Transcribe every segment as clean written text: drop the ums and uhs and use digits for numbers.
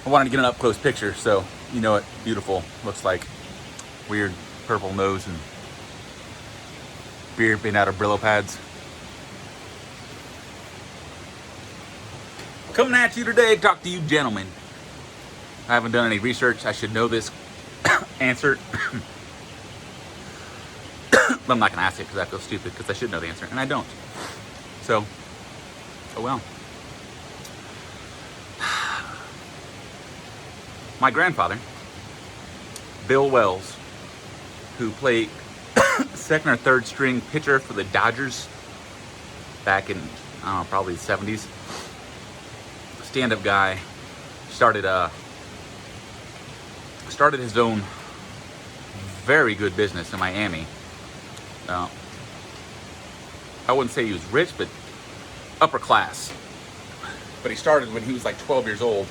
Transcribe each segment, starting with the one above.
I wanted to get an up close picture, so you know what beautiful looks like. Weird purple nose and beard being out of Brillo pads. Coming at you today to talk to you gentlemen. I haven't done any research. I should know this answer. But I'm not going to ask it because I feel stupid because I should know the answer, and I don't. So, oh well. My grandfather, Bill Wells, who played second or third string pitcher for the Dodgers back in, I don't know, probably the 70s. Stand-up guy, started his own very good business in Miami. I wouldn't say he was rich, but upper class. But he started when he was like 12 years old,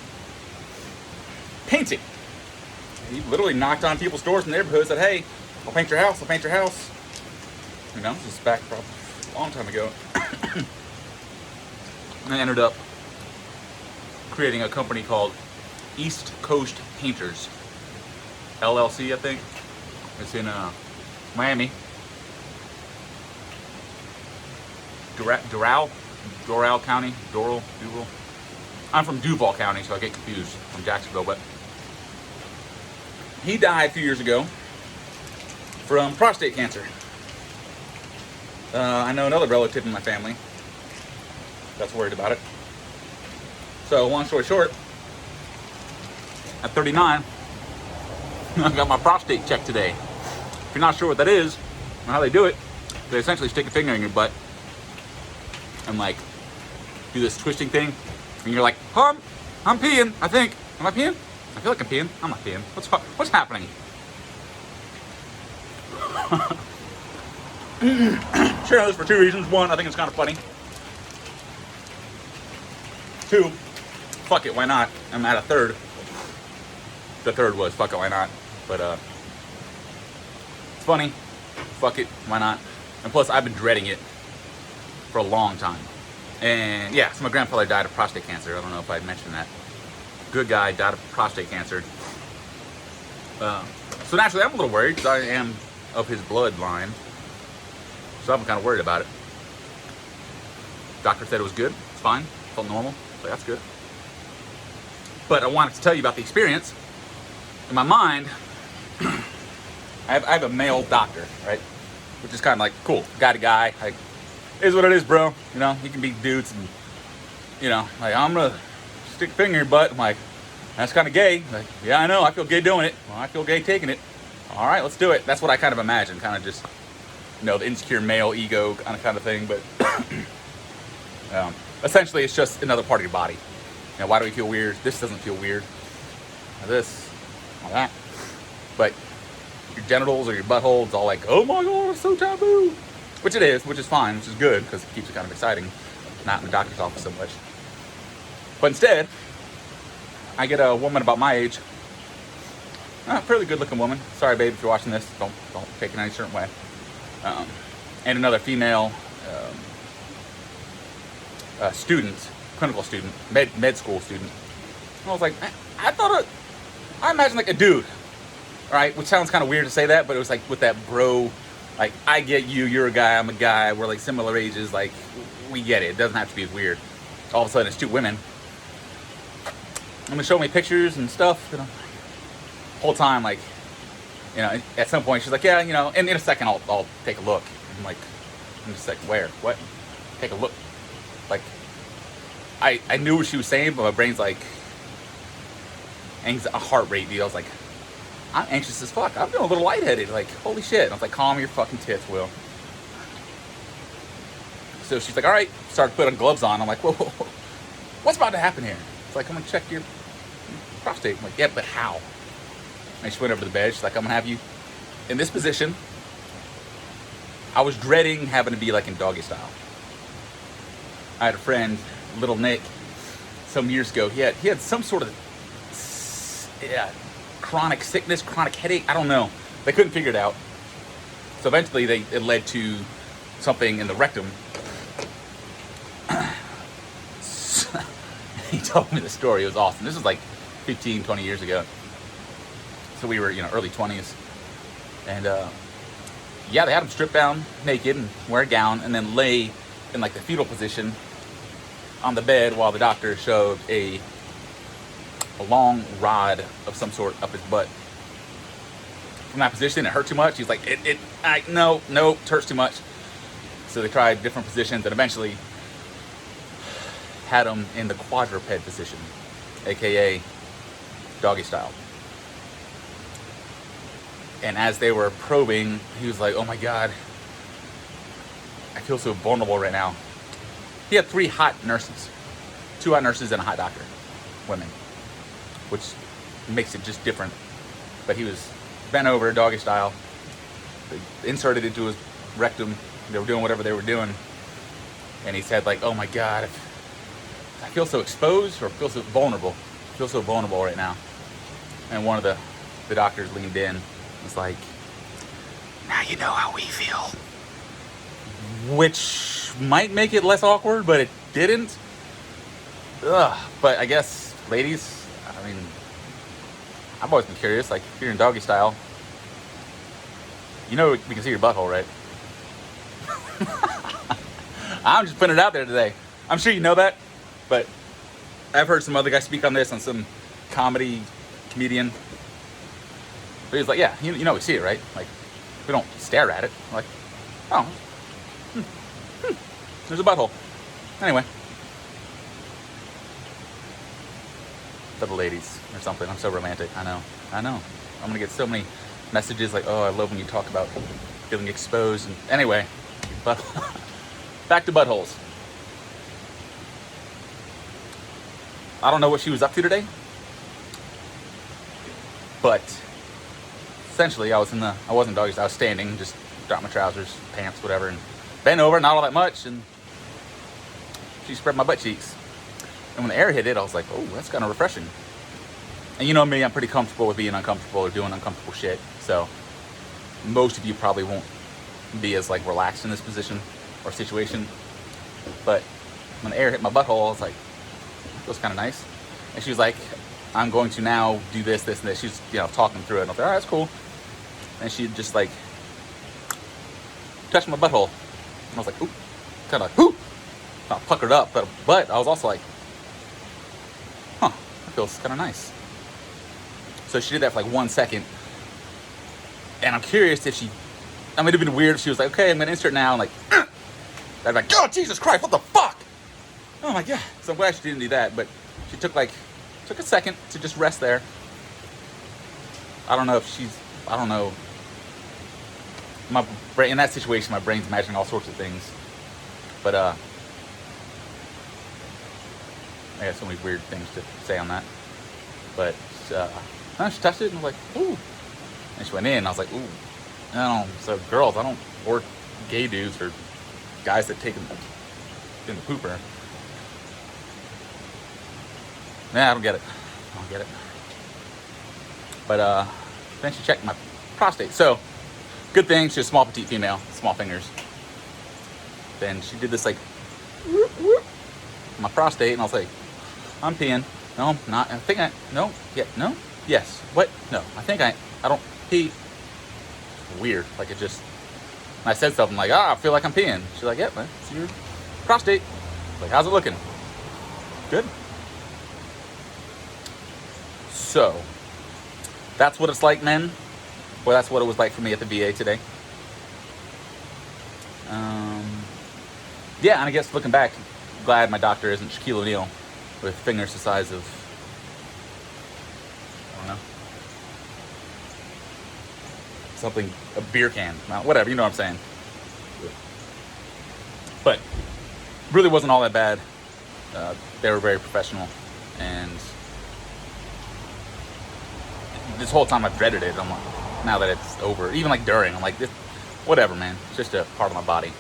painting. He literally knocked on people's doors in neighborhoods, said, "Hey, I'll paint your house, I'll paint your house." You know, this is back probably a long time ago. And I ended up creating a company called East Coast Painters, LLC, I think. It's in Miami. Doral County, Duval. I'm from Duval County, so I get confused from Jacksonville, but he died a few years ago from prostate cancer. I know another relative in my family that's worried about it. So, long story short, at 39, I got my prostate checked today. If you're not sure what that is, or how they do it, they essentially stick a finger in your butt and like do this twisting thing, and you're like, I'm peeing, I think. Am I peeing? I feel like I'm peeing. I'm not peeing. What's happening? Share this for two reasons. One, I think it's kind of funny. Two, fuck it, why not? I'm at a third. The third was fuck it, why not? But it's funny. Fuck it, why not? And plus, I've been dreading it for a long time. And yeah, so my grandfather died of prostate cancer. I don't know if I'd mentioned that. Good guy, died of prostate cancer. So naturally, I'm a little worried because I am of his bloodline. So I'm kind of worried about it. Doctor said it was good. It's fine. Felt normal. So that's good. But I wanted to tell you about the experience. In my mind, I have a male doctor, right? Which is kind of like, cool, guy to guy. Like, is what it is, bro. You know, he can be dudes and, you know, like, I'm going to stick a finger in your butt. I'm like, that's kind of gay. Like, yeah, I know. I feel gay doing it. Well, I feel gay taking it. All right, let's do it. That's what I kind of imagine. Kind of just, you know, the insecure male ego kind of thing. But essentially, it's just another part of your body. You know, why do we feel weird? This doesn't feel weird. Or this, or that. But your genitals or your butthole, it's all like, oh my God, it's so taboo. Which it is, which is fine, which is good, because it keeps it kind of exciting. Not in the doctor's office so much. But instead, I get a woman about my age. A fairly good looking woman. Sorry, babe, if you're watching this. Don't take it in any certain way. And another female student, clinical student, med school student. And I was like, I imagine like a dude, right? Which sounds kind of weird to say that, but it was like with that bro, like, I get you, you're a guy, I'm a guy, we're like similar ages, like, we get it. It doesn't have to be as weird. All of a sudden, it's two women. I'm gonna show me pictures and stuff, you know. Whole time, like, you know, at some point she's like, yeah, you know, and in a second I'll take a look. I'm like, I'm just like, where? What? Take a look. Like, I knew what she was saying, but my brain's like, a heart rate deal. I was like, I'm anxious as fuck. I'm feeling a little lightheaded. Like, holy shit. And I was like, calm your fucking tits, Will. So she's like, all right. Started putting gloves on. I'm like, whoa. What's about to happen here? It's like, I'm going to check your prostate. I'm like, yeah, but how? And she went over to the bed. She's like, I'm going to have you in this position. I was dreading having to be like in doggy style. I had a friend, little Nick, some years ago. He had some sort of chronic sickness, chronic headache. I don't know. They couldn't figure it out. So eventually it led to something in the rectum. He told me the story. It was awesome. This was like 15, 20 years ago. So we were, early 20s. And, yeah, they had him stripped down naked and wear a gown and then lay in like the fetal position on the bed while the doctor showed a long rod of some sort up his butt. From that position, it hurt too much. He's like, no, it hurts too much. So they tried different positions and eventually had him in the quadruped position, aka doggy style. And as they were probing, he was like, oh my God, I feel so vulnerable right now. He had 3 hot nurses, 2 hot nurses and a hot doctor, women, which makes it just different. But he was bent over, doggy style. They inserted it into his rectum. They were doing whatever they were doing. And he said like, oh my God, I feel so exposed or feel so vulnerable. I feel so vulnerable right now. And one of the doctors leaned in and was like, now you know how we feel. Which might make it less awkward, but it didn't. Ugh. But I guess, ladies, I mean, I've always been curious, like, if you're in doggy style, we can see your butthole, right? I'm just putting it out there today. I'm sure you know that, but I've heard some other guys speak on this on some comedian. But he's like, yeah, we see it, right? Like, we don't stare at it. Like, oh, there's a butthole. Anyway. For the ladies or something. I'm so romantic. I know. I'm gonna get so many messages like, oh, I love when you talk about feeling exposed. And anyway, but back to buttholes. I don't know what she was up to today, but essentially I wasn't doggy style. I was standing, just dropped my trousers, pants, whatever, and bent over, not all that much, and she spread my butt cheeks. And when the air hit it, I was like, oh, that's kind of refreshing. And you know me, I'm pretty comfortable with being uncomfortable or doing uncomfortable shit. So most of you probably won't be as like relaxed in this position or situation. But when the air hit my butthole, I was like, that feels kind of nice. And she was like, I'm going to now do this, this, and this. She's, talking through it. And I was like, all right, that's cool. And she just like touched my butthole. And I was like, ooh, kind of like, ooh. Not puckered up, but I was also like, huh, that feels kind of nice. So she did that for like 1 second. And I'm curious if it'd been weird if she was like, okay, I'm going to insert now. And like, I'd be like, oh, Jesus Christ, what the fuck? Oh my God. So I'm glad she didn't do that. But she took a second to just rest there. I don't know. My brain, in that situation, my brain's imagining all sorts of things. But, I got so many weird things to say on that. But she touched it and I was like, ooh. And she went in and I was like, ooh. So girls, or gay dudes or guys that take them in the pooper. Nah, I don't get it. But then she checked my prostate. So, good thing, she's a small petite female, small fingers. Then she did this like, whoop, whoop, my prostate, and I was like, I'm peeing. No, I'm not. I think no, yeah, no, yes. What? No, I don't pee. Weird. Like it just, and I said something like, I feel like I'm peeing. She's like, yeah, man, it's your prostate. Like, how's it looking? Good. So, that's what it's like, men. Well, that's what it was like for me at the VA today. Yeah, and I guess looking back, glad my doctor isn't Shaquille O'Neal with fingers the size of, I don't know, something, a beer can, whatever, you know what I'm saying. But really wasn't all that bad. They were very professional, and this whole time I've dreaded it. I'm like, now that it's over, even like during, I'm like, this, whatever, man. It's just a part of my body.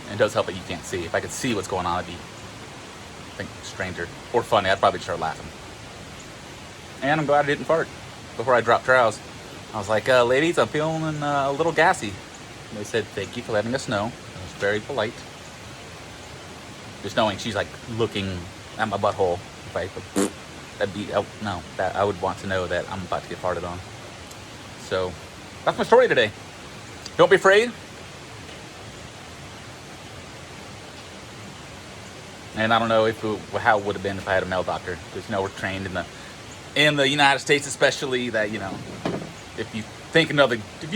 And it does help that you can't see. If I could see what's going on, it'd be, I think, stranger or funny. I'd probably start laughing. And I'm glad I didn't fart before I dropped trows. I was like, ladies, I'm feeling a little gassy. And they said, thank you for letting us know. It was very polite. Just knowing she's like looking at my butthole. If I that I would want to know that I'm about to get farted on. So that's my story today. Don't be afraid. And I don't know how it would have been if I had a male doctor, because we're trained in the United States, especially, that if you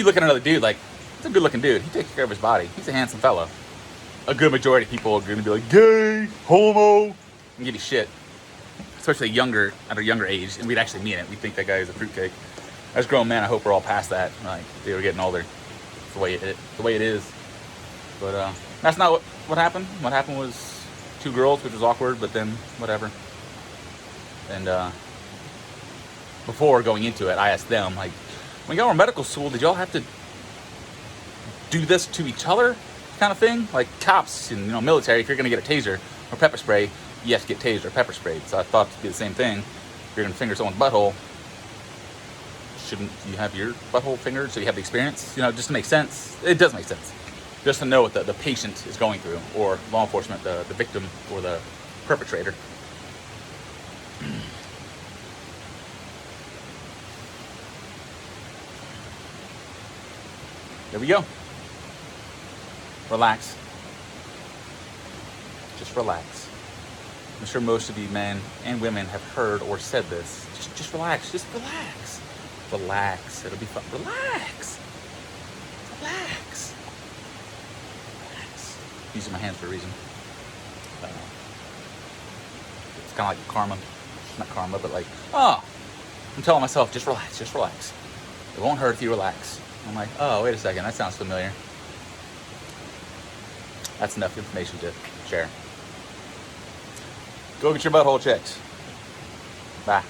look at another dude like, it's a good looking dude, he takes care of his body, he's a handsome fellow. A good majority of people are going to be like, gay, homo, and give you shit, especially at a younger age, and we'd actually mean it. We think that guy is a fruitcake. As grown men, I hope we're all past that. Like, they were getting older. It's the way it is. But that's not what happened. What happened was 2 girls, which was awkward, but then whatever. And before going into it, I asked them, like, when y'all were in medical school, did y'all have to do this to each other, kind of thing? Like cops and military, if you're gonna get a taser or pepper spray, you have to get tased or pepper sprayed. So I thought it'd be the same thing. If you're gonna finger someone's butthole, shouldn't you have your butthole fingered so you have the experience? Just to make sense. It does make sense. Just to know what the patient is going through, or law enforcement, the victim or the perpetrator. There we go. Relax. Just relax. I'm sure most of you men and women have heard or said this. Just relax. Just relax. Relax. It'll be fun. Relax. Relax. Relax. Using my hands for a reason. It's kind of like karma. Not karma, but like, I'm telling myself, just relax. Just relax. It won't hurt if you relax. I'm like, oh, wait a second. That sounds familiar. That's enough information to share. Go get your butthole checked. Bye.